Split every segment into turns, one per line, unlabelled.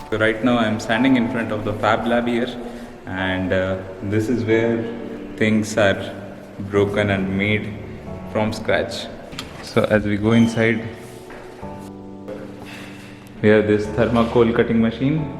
So right now I'm standing in front of the Fab Lab here, and this is where things are broken and made from scratch. So as we go inside, we have this thermocol cutting machine.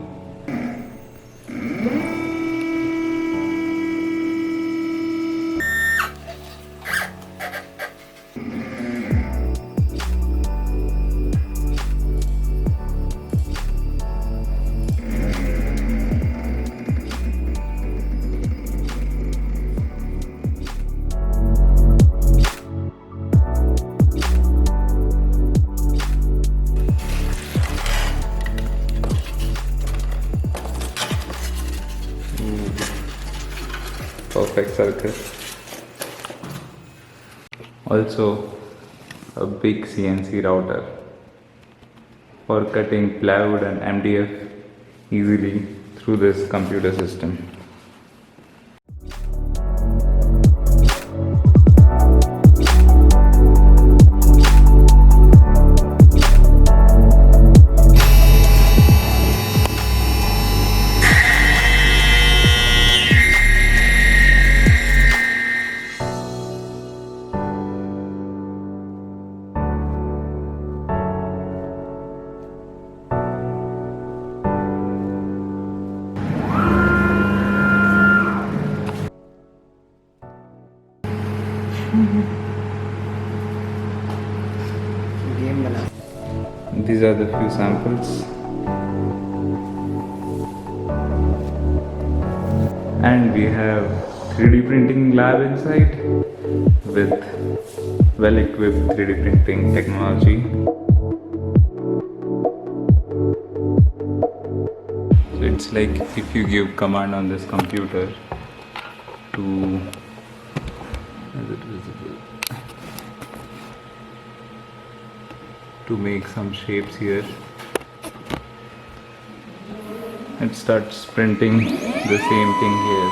Perfect circle. Also a big CNC router for cutting plywood and MDF easily through this computer system. These are the few samples, and we have 3D printing lab inside with well-equipped 3D printing technology. So it's like if you give command on this computer to, is it visible? To make some shapes here, it starts printing the same thing here.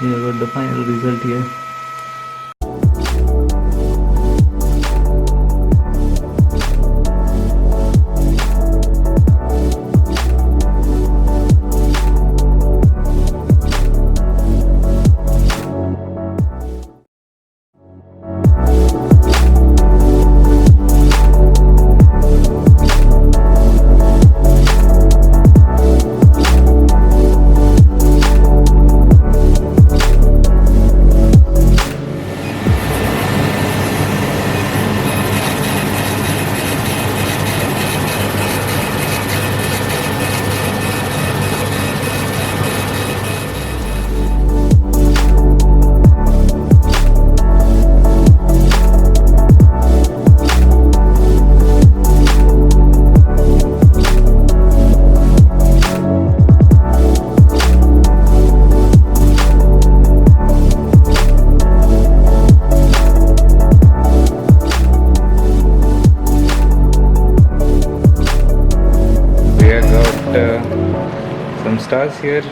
We have got the final result here. Some stars here.